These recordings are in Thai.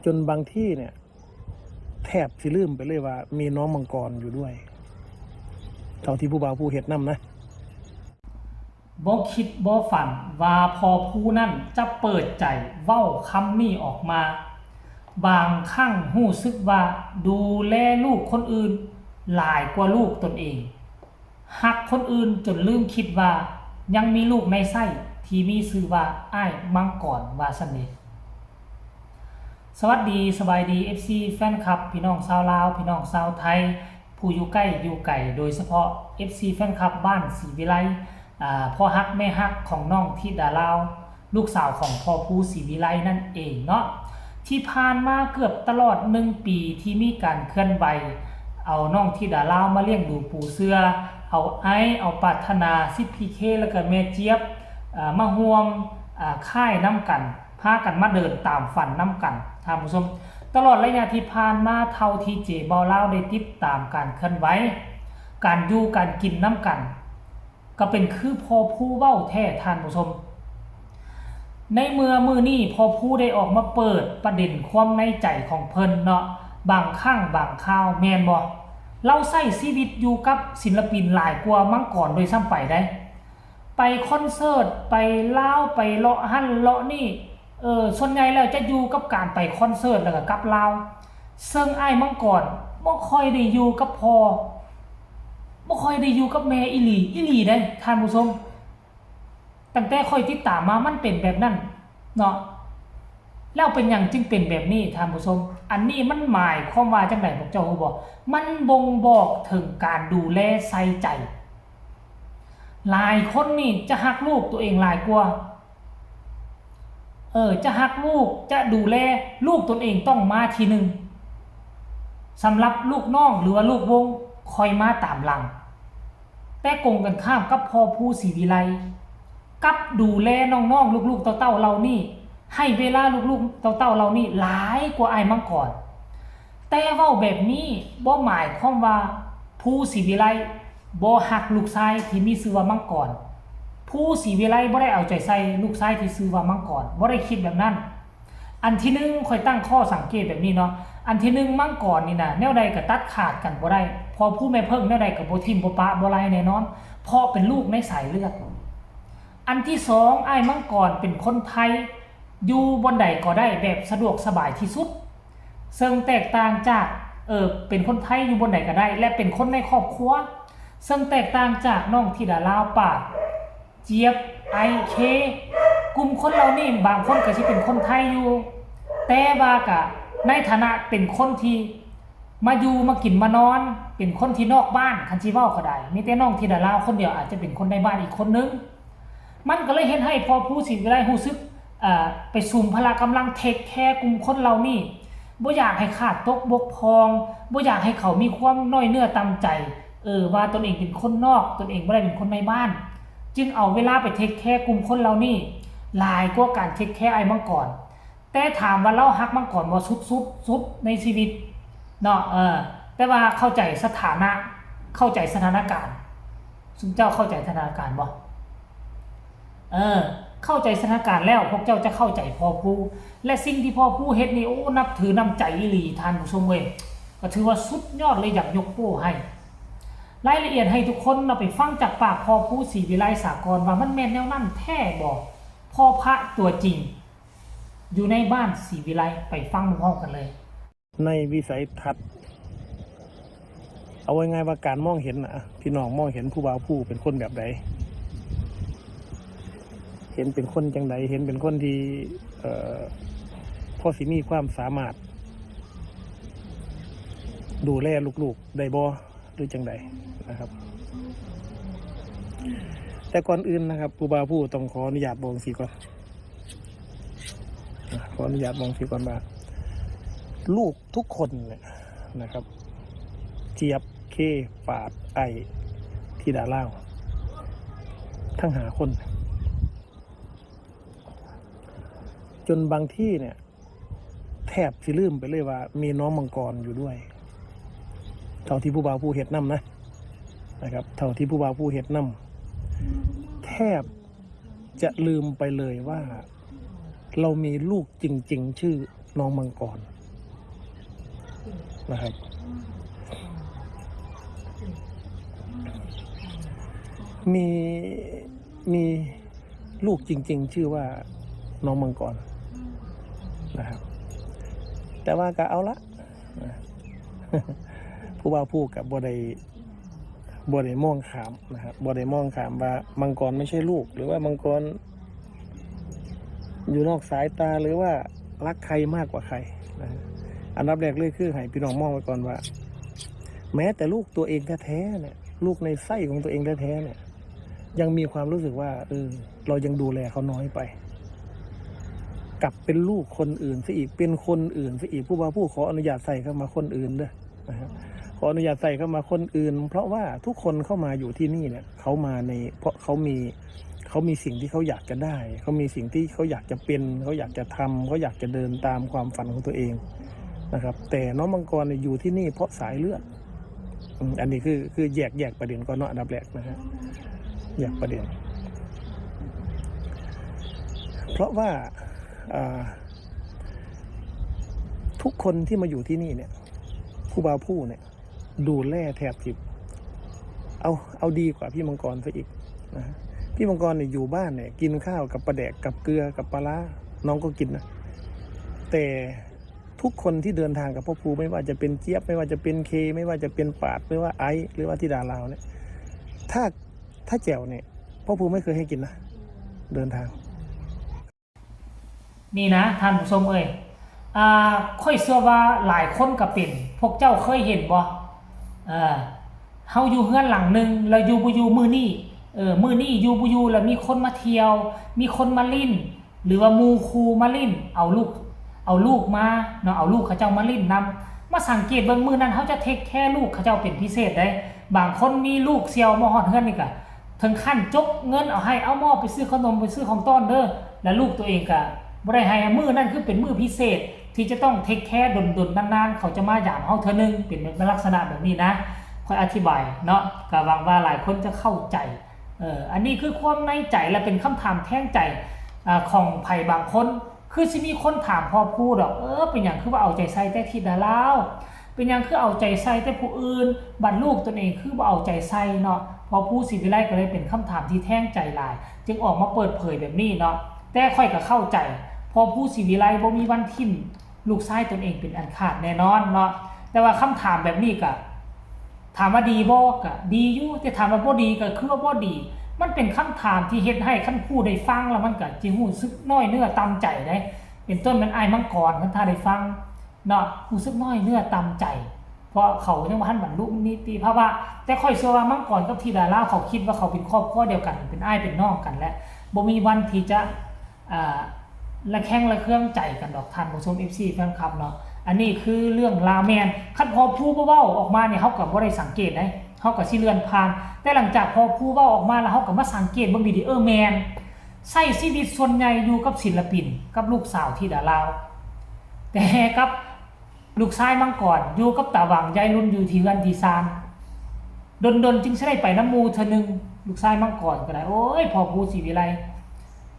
จนบางที่เนี่ยแทบสิลืมไปเลยว่ามีน้องมังกรอยู่ด้วยเท่าที่ผู้บ่าวผู้เฮ็ดนำนะบ่คิดบ่ฝันว่าพอผู้นั้นจะเปิดใจเว้าคำนี้ออกมาบางครั้งรู้สึกว่าดูแลลูกคนอื่นหลายกว่าลูกตนเองฮักคนอื่นจนลืมคิดว่ายังมีลูกในไส้ที่มีชื่อว่าอ้ายมังกรว่าซั่นเด้สวัสดีสบายดี FC แฟนคลับพี่น้องชาวลาวพี่น้องชาวไทยผู้อยู่ใกล้อยู่ไกลโดยเฉพาะ FC แฟนคลับบ้านศรีวิไลพ่อฮักแม่ฮักของน้องธิดาลาวลูกสาวของพ่อผู้ศรีวิไลนั่นเองเนาะที่ผ่านมาเกือบตลอด1ปีที่มีการเคลื่อนไหวเอาน้องธิดาลาวมาเลี้ยงดูปูเสือเอาเอาปรารถนาซิพีเคแล้วก็แม่เจี๊ยบมาห่วมค่ายน้ำกันพากันมาเดินตามฝันน้ำกันท่านผู้ชมตลอดระยะที่ผ่านมาเท่าที่เจเบาเล่าได้ติดตามการเคลื่อนไหวการอยู่การกินน้ำกันก็เป็นคือพอผู้เว้าแท้ท่านผู้ชมในมือนี้พอผู้ได้ออกมาเปิดประเด็นความในใจของเพิ่นเนาะบางครั้งบางคราวแม่นบ่เราใช้ชีวิตอยู่กับศิลปินหลายกว่ามังกรโดยซ้ำไปได้ไปคอนเสิร์ตไปลาวไปเลาะหั่นเลาะนี่ส่วนใหญ่แล้วจะอยู่กับการไปคอนเสิร์ตแล้วก็กับลาวซึ่งอ้ายมังกรบ่ค่อยได้อยู่กับพ่อบ่ค่อยได้อยู่กับแม่อีหลีได้ท่านผู้ชมตั้งแต่ค่อยติดตามมามันเป็นแบบนั้นเนาะแล้วเป็นหยังจึงเป็นแบบนี้ท่านผู้ชมอันนี้มันหมายความว่าจังได๋พวกเจ้าฮู้บ่มันบ่งบอกถึงการดูแลใส่ใจหลายคนนี่จะฮักลูกตัวเองหลายกว่าจะฮักลูกจะดูแลลูกตนเองต้องมาทีหนึ่งสำหรับลูกน้องหรือว่าลูกวงคอยมาตามหลังแต่กงกันข้ามกับพ่อผู้ศรีวิไลกับดูแลน้องๆลูกๆเต้าๆเรานี่ให้เวลาลูกๆเต้าๆเรานี่หลายกว่าอ้ายมังกรแต่เว้าแบบนี้บ่หมายความว่าผู้ศรีวิไลบ่ฮักลูกชายที่มีชื่อว่ามังกรผู้ศรีวิไลบ่ได้เอาใจใส่ลูกชายที่ชื่อว่ามังกรบ่ได้คิดแบบนั้นอันที่1ค่อยตั้งข้อสังเกตแบบนี้เนาะอันที่1มังกรนี่นะแนวใดก็ตัดขาดกันบ่ได้พอผู้แม่เพิ่งแนวใดก็บ่ทิ่มบ่ปะบ่ไล่แน่นอนเพราะเป็นลูกในสายเลือดอันที่2อ้ายมังกรเป็นคนไทยอยู่บนใดก็ได้แบบสะดวกสบายที่สุดซึ่งแตกต่างจากเป็นคนไทยอยู่บนใดก็ได้และเป็นคนในครอบครัวซึ่งแตกต่างจากน้องธิดาลาวปากเจี๊ยบไอเคกลุ่มคนเรานี่บางคนก็สิเป็นคนไทยอยู่แต่ว่าก็ในฐานะเป็นคนที่มาอยู่มากินมานอนเป็นคนที่นอกบ้านคันสิเว้าก็ได้มีแต่น้องธิดาลาวคนเดียวอาจจะเป็นคนในบ้านอีกคนนึงมันก็เลยเฮ็ดให้พอผู้ศรีวิไลรู้สึกไปซุ่มพละกำลังเทคแคร์กลุ่มคนเรานี่บ่อยากให้ขาดตกบกพร่องบ่อยากให้เขามีความน้อยเนื้อต่ำใจว่าตนเองเป็นคนนอกตนเองบ่ได้เป็นคนในบ้านจึงเอาเวลาไปเทคแคร์กลุ่มคนเรานี่หลายกว่าการเทคแคร์ไอ้มังกรแต่ถามว่าเราฮักมังกรบ่สุดในชีวิตเนาะแต่ว่าเข้าใจสถานะเข้าใจสถานการณ์ซุมเจ้าเข้าใจสถานการณ์บ่เข้าใจสถานการณ์แล้วพวกเจ้าจะเข้าใจพ่อผู้และสิ่งที่พ่อผู้เฮ็ดนี่โอ้นับถือน้ำใจอีหลีท่านผู้ชมเว้ยก็ถือว่าสุดยอดเลยอยากยกโป้ให้รายละเอียดให้ทุกคนเราไปฟังจากปากพ่อผู้ศรีวิไลสากลว่ามันแม่นแนวนั้นแท้บ่พ่อพระตัวจริงอยู่ในบ้านศรีวิไลไปฟังพร้อมกันเลยในวิสัยทัศน์เอาไว้ง่ายว่าการมองเห็นนะพี่น้องมองเห็นผู้บ่าวผู้เป็นคนแบบใดเห็นเป็นคนจังใดเห็นเป็นคนที่พอสิมีความสามารถดูแลลูกๆได้บ่หรือจังใดนะครับแต่ก่อนอื่นนะครับผู้บ่าวผู้ต้องขออนุญาตบอกสิก่อนขออนุญาตบอกสิก่อนว่าลูกทุกคนเนี่ยนะครับเจี๊ยบเคปาดไอธิดาลาวทั้ง5 คนจนบางที่เนี่ยแทบสิลืมไปเลยว่ามีน้องมังกรอยู่ด้วยเท่าที่ผู้บ่าวผู้เฮ็ดนำนะครับเท่าที่ผู้บ่าวผู้เฮ็ดนำแทบจะลืมไปเลยว่าเรามีลูกจริงๆชื่อ น้องมังกรนะครับ มีลูกจริงๆชื่อว่าน้องมังกรนะครับ แต่ว่าก็เอาละผู้ว่าผู้กับบ่ได้มองขามนะครับบ่ได้มองขามว่ามังกรไม่ใช่ลูก หรือว่ามังกรอยู่นอกสายตาหรือว่ารักใครมากกว่าใครนะอันดับแรกเลยคือให้พี่น้องมองไว้ก่อนว่า แม้แต่ลูกตัวเองแท้ๆเนี่ยลูกในไส้ของตัวเองแท้ๆเนี่ยยังมีความรู้สึกว่าเรายังดูแลเขาน้อยไปกลับเป็นลูกคนอื่นซะอีกเป็นคนอื่นซะอีกผู้ว่าผู้ขออนุญาตใส่เข้ามาคนอื่นด้วยนะครับขออนุญาตใส่เข้ามาคนอื่นเพราะว่าทุกคนเข้ามาอยู่ที่นี่เนี่ยเขามาเพราะเขามีสิ่งที่เขาอยากจะได้เขามีสิ่งที่เขาอยากจะเป็นเขาอยากจะทำเขาอยากจะเดินตามความฝันของตัวเองนะครับแต่น้องมังกรเนี่ยอยู่ที่นี่เพราะสายเลือดอันนี้คือแยกประเด็นก่อนเนาะอันดับแรกนะฮะแยกประเด็นเพราะว่าทุกคนที่มาอยู่ที่นี่เนี่ยครูบาผู้เนี่ยดูแลแทบจิบเอาดีกว่าพี่มังกรซะอีกนะพี่มังกรเนี่ยอยู่บ้านเนี่ยกินข้าวกับปลาแดกกับเกลือกับปลาร้าน้องก็กินนะแต่ทุกคนที่เดินทางกับพ่อครูไม่ว่าจะเป็นเจี๊ยบไม่ว่าจะเป็นเคไม่ว่าจะเป็นปาดไม่ว่าไอซ์หรือว่าธิดาลาวเนี่ยถ้าแจ่วเนี่ยพ่อครูไม่เคยให้กินนะเดินทางนี่นะท่านผู้ชมค่อยเชื่อว่าหลายคนก็เป็นพวกเจ้าเคยเห็นบ่เฮาอยู่เฮือนหลังนึงแล้วอยู่บ่อยู่มื้อนี้มื้อนี้อยู่บ่อยู่แล้วมีคนมาเที่ยวมีคนมาลิ้นหรือว่าหมู่ครูมาลิ้นเอาลูกมาเนาะเอาลูกเขาเจ้ามาลิ้นนำมาสังเกตเบิ่งมื้อนั้นเฮาจะเทคแคร์ลูกเขาเจ้าเป็นพิเศษได้บางคนมีลูกเสี่ยวมาฮอดเฮือนนี่ก็ถึงขั้นจกเงินเอาให้เอาหม้อไปซื้อขนมไปซื้อของต้อนเด้อแล้วลูกตัวเองก็บ่ได้ให้มื้อนั้นคือเป็นมื้อพิเศษที่จะต้องเทคแคร์ดนๆนานๆเขาจะมาหยามเฮาเทื่อนึงเป็นลักษณะแบบนี้นะค่อยอธิบายเนาะก็หวังว่าหลายคนจะเข้าใจอันนี้คือความในใจและเป็นคำถามแท่งใจของไผบางคนคือสิมีคนถามพอพูดดอกเป็นอย่างคือว่าเอาใจใส่แต่ธิดาลาวเป็นอย่างคือเอาใจใส่แต่ผู้อื่นบัดลูกตนเองคือบ่เอาใจใส่เนาะพอผู้ศิวิไลก็เลยเป็นคำถามที่แท่งใจหลายจึงออกมาเปิดเผยแบบนี้เนาะแต่ค่อยก็เข้าใจพอผู้ศิวิไลบ่มีวันทิ่มลูกชายตนเองเป็นอันขาดแน่นอนเนาะแต่ว่าคำถามแบบนี้ก็ถามว่าดีบ่ก็ดีอยู่แต่ถามว่าบ่ดีก็คือว่าบ่ดีมันเป็นคำถามที่เฮ็ดให้คันผู้ได้ฟังแล้วมันก็สิรู้สึกน้อยเนื้อต่ำใจได้เป็นต้นมันอ้ายมังกรคันถ้าได้ฟังเนาะรู้สึกน้อยเนื้อต่ำใจเพราะเขายังบ่ทันบรรลุนิติภาวะแต่ค่อยเชื่อว่ามังกรกับธิดาลาวเขาคิดว่าเขาเป็นครอบครัวเดียวกันเป็นอ้ายเป็นน้องกันและบ่มีวันที่จะละแข้งละเครื่องใจกันดอกท่านผู้ชม FC แฟนคลับเนาะอันนี้คือเรื่องราแมนคันพอผู้เว้าออกมาเนี่ยเฮาก็บ่ได้สังเกตได้เฮาก็สิเลื่อนผ่านแต่หลังจากพอผู้เว้าออกมาแล้วเฮาก็มาสังเกตเบิ่งดีๆแมนใช้ชีวิตส่วนใหญ่อยู่กับศิลปินกับลูกสาวธิดาลาวแต่กับลูกชายมังกรอยู่กับตาหวังยายรุ่นอยู่ที่เรือนที่ซานดนจึงสิได้ไปน้ำหมู่เทื่อนึงลูกชายมังกรก็ได้โอ้ยพอผู้ศิวิไล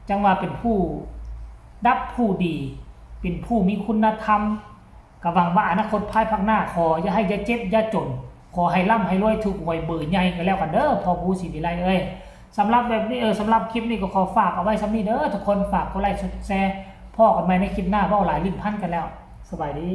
จังว่าเป็นผู้ดับผู้ดีเป็นผู้มีคุณธรรมก็หวังว่าอนาคตภายภาคหน้าขออย่าให้เจ็บอย่าจนขอให้ร่ำให้รวยถูกหวยเบอร์ใหญ่กันแล้วกันเด้อพอผู้ศิวิไลสำหรับแบบนี้สำหรับคลิปนี้ก็ขอฝากเอาไว้สำนี้เด้อทุกคนฝากกดไลค์กดแชร์พ่อกันใหม่ในคลิปหน้าเว้าหลายลิ้นพันกันแล้วสบายดี